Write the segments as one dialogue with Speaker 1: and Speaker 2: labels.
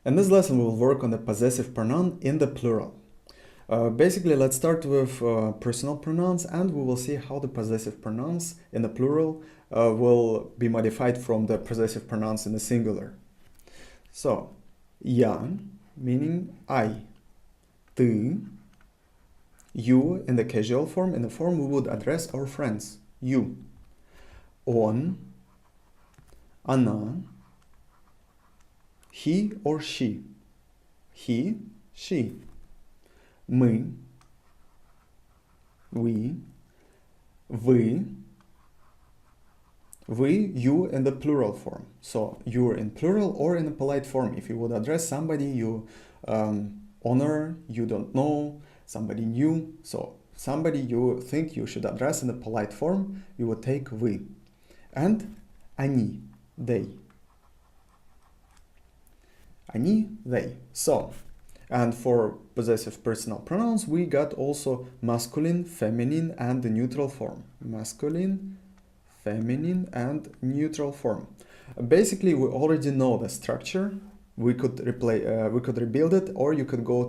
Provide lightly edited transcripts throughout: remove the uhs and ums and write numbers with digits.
Speaker 1: In this lesson, we will work on the possessive pronoun in the plural. Basically, let's start with personal pronouns, and we will see how the possessive pronouns in the plural will be modified from the possessive pronouns in the singular. So, я, meaning I, ты, you in the casual form, in the form we would address our friends, you, он, она, he or she, he, she, мы, we, вы, you in the plural form. So you're in plural or in a polite form. If you would address somebody you honor, you don't know, somebody new, so somebody you think you should address in a polite form, you would take вы. And они, they. Они, they. So, and for possessive personal pronouns, we got also masculine, feminine, and the neutral form. Masculine, feminine, and neutral form. Basically, we already know the structure. We could rebuild it, or you could go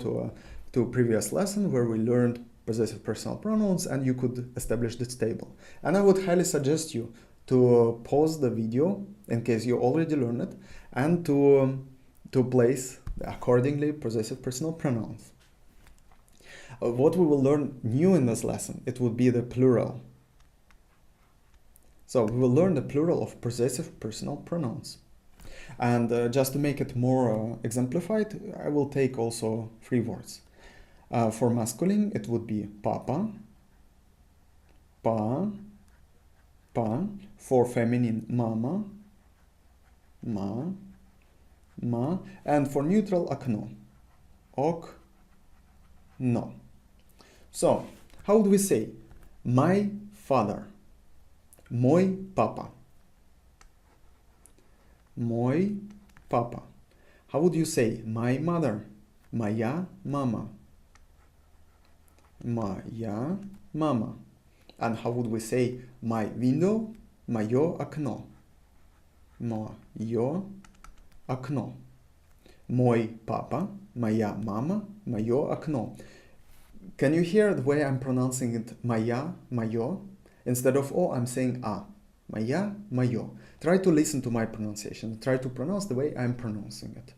Speaker 1: to previous lesson where we learned possessive personal pronouns, and you could establish this table. And I would highly suggest you to pause the video in case you already learned it, and to place accordingly possessive personal pronouns. What we will learn new in this lesson, it would be the plural. So we will learn the plural of possessive personal pronouns. And just to make it more exemplified, I will take also 3 words. For masculine, it would be papa, pa, pa. For feminine, mama, ma, ma. And for neutral, окно, ok, no. So, how would we say my father? Мой папа. Мой папа. How would you say my mother? Моя мама. Моя мама. And how would we say my window? Моё окно. Моё окно. Мой папа, моя мама, моё окно. Can you hear the way I'm pronouncing it? Моя, моё. Instead of O, I'm saying A. Моя, моё. Try to listen to my pronunciation. Try to pronounce the way I'm pronouncing it.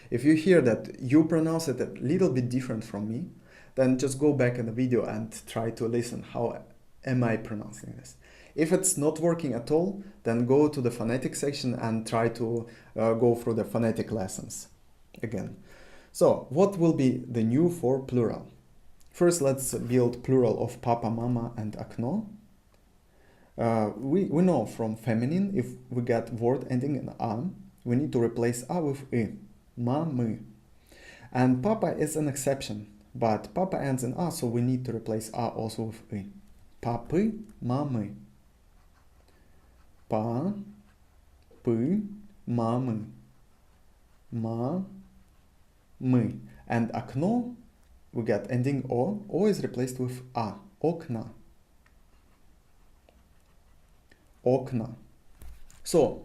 Speaker 1: If you hear that you pronounce it a little bit different from me, then just go back in the video and try to listen how am I pronouncing this. If it's not working at all, then go to the phonetic section and try to go through the phonetic lessons again. So, what will be the new for plural? First, let's build plural of papa, mama, and окно. We know from feminine, if we get word ending in a, we need to replace a with I. Мамы. And papa is an exception, but papa ends in a, so we need to replace a also with I. Папы, мамы. Па, пы, мамы. Ма, мы. And окно, we get ending o. O is replaced with a. Окна. Окна. So,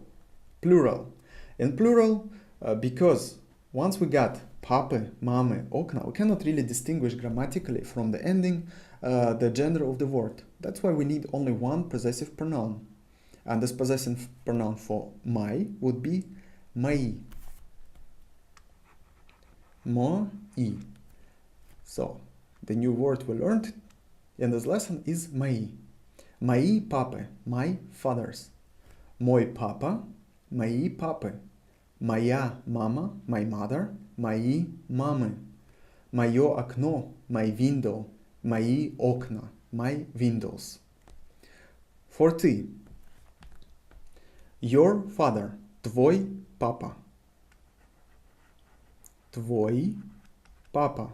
Speaker 1: plural. In plural, because once we got папы, мамы, окна, we cannot really distinguish grammatically from the ending the gender of the word. That's why we need only one possessive pronoun. And this possessive pronoun for my would be мои. Мои. So, the new word we learned in this lesson is мои. Мои папы, my fathers. Мой папа, мои папы. Моя мама, my mother. Мои мамы. Моё окно, my window. Мои окна, my windows. For ты. Your father, твой папа. Твой папа.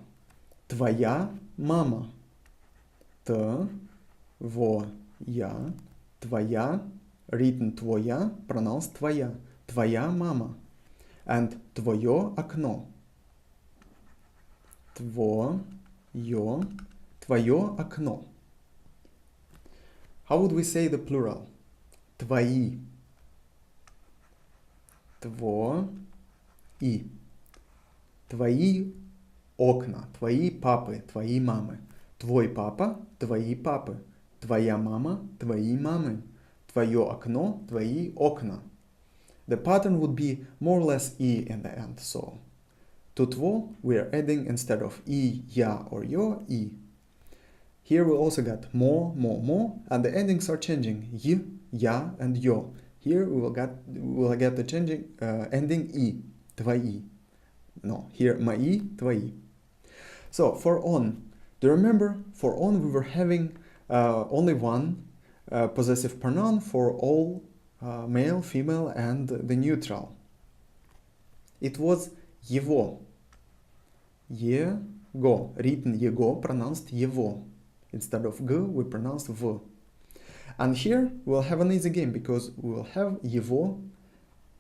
Speaker 1: Твоя мама. Твоя, твоя, written твоя, pronounced твоя, твоя мама. And твоё окно. Твоё окно. How would we say the plural? Твои. Твои. твои окна, твои папы, твои мамы. Твой папа, твои папы. Твоя мама, твои мамы. Твое окно, твои окна. The pattern would be more or less e in the end, so to tvo we are adding instead of I, ya or yo, I. Here we also got mo, and the endings are changing, y, ya and yo. Here we will get the changing ending I, твои. No, here мои, твои. So for on, do you remember for on we were having only one possessive pronoun for all male, female and the neutral. It was его. Его, written его, pronounced его. Instead of g, we pronounced v. And here we'll have an easy game because we will have его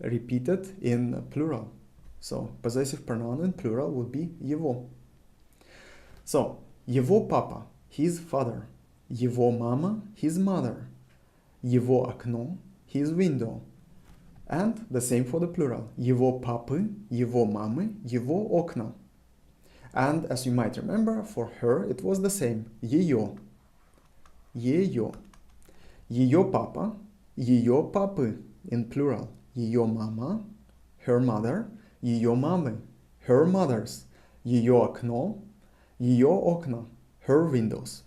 Speaker 1: repeated in plural. So possessive pronoun in plural would be его. So его папа, his father. Его мама, his mother. Его окно, his window. And the same for the plural. Его папы, его мамы, его окна. And as you might remember, for her it was the same. Ее. Ее. Ее папа, ее папы in plural. Ее мама, her mother. Ее мамы, her mothers. Ее окно, ее окна, her windows.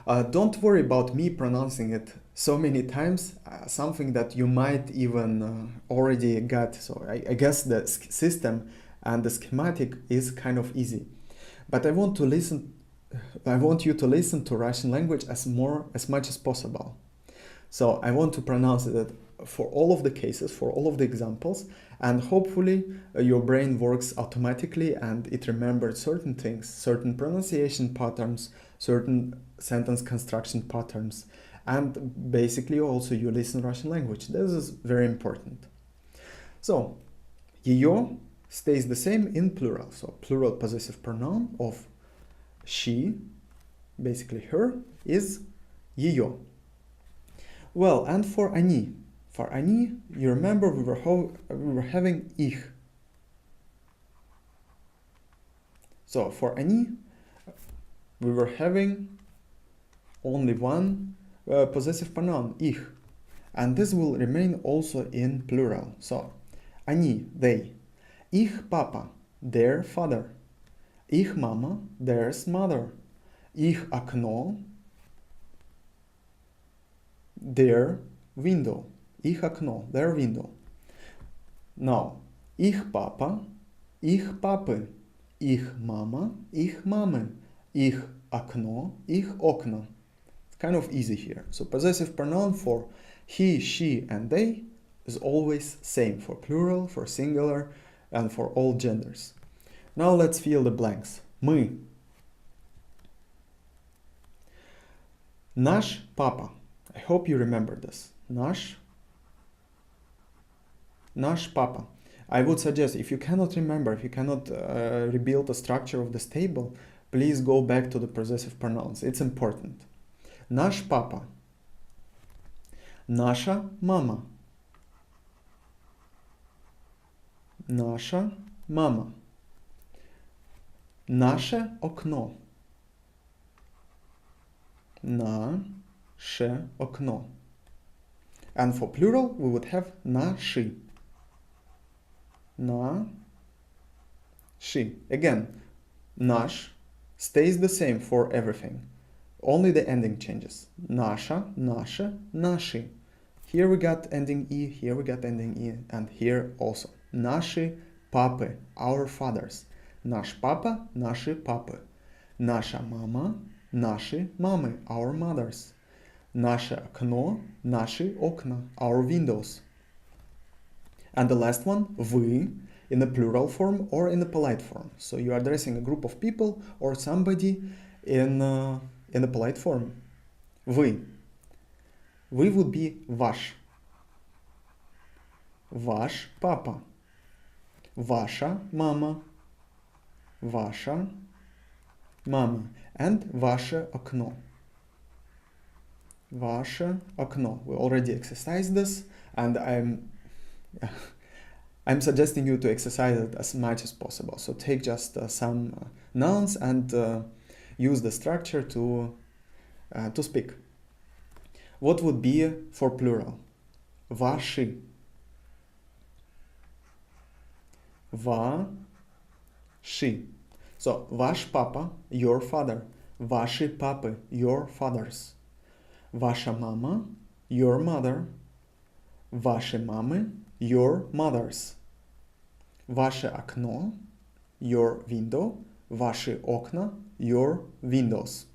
Speaker 1: Don't worry about me pronouncing it so many times, something that you might even already get. So I guess the system and the schematic is kind of easy. But I want you to listen to Russian language as much as possible. So I want to pronounce it for all of the cases, for all of the examples, and hopefully your brain works automatically and it remembers certain things, certain pronunciation patterns, certain sentence construction patterns, and basically also you listen Russian language. This is very important. So, ее stays the same in plural. So, plural possessive pronoun of she, basically her, is ее. Well, and for они. For они, you remember we were having их. So for они, we were having only one possessive pronoun, их. And this will remain also in plural. So, они, they. Их папа, their father. Их мама, their mother. Их окно, their window. Их окно, their window. Now, их папа, их папы. Их мама, их мамы. Их окно, их окна. It's kind of easy here. So possessive pronoun for he, she, and they is always same for plural, for singular, and for all genders. Now let's fill the blanks. Мы. Наш папа. I hope you remember this. Наш papa. I would suggest, if you cannot remember, if you cannot rebuild the structure of this table, please go back to the possessive pronouns. It's important. Наш папа. Наша мама. Наша мама. Наше окно. Наше окно. And for plural, we would have наши. Наши. Again, наш stays the same for everything. Only the ending changes. Наша, наше, наши. Here we got ending E, here we got ending E, and here also. Наши папы, our fathers. Наш папа, наши папы. Наша мама, наши мамы, our mothers. Наше окно, наши окна, our windows. And the last one, вы, in the plural form or in the polite form. So you are addressing a group of people or somebody in the polite form. Вы. Вы would be ваш. Ваш папа. Ваша мама. Ваша мама. And ваше окно. Ваше окно. We already exercised this, and I'm suggesting you to exercise it as much as possible. So take just some nouns and use the structure to speak. What would be for plural? Ваши. Ваши. So, ваш папа, your father. Ваши папы, your fathers. Ваша мама, your mother. Ваши мамы, your mothers. Ваше окно, your window. Ваши окна, your windows.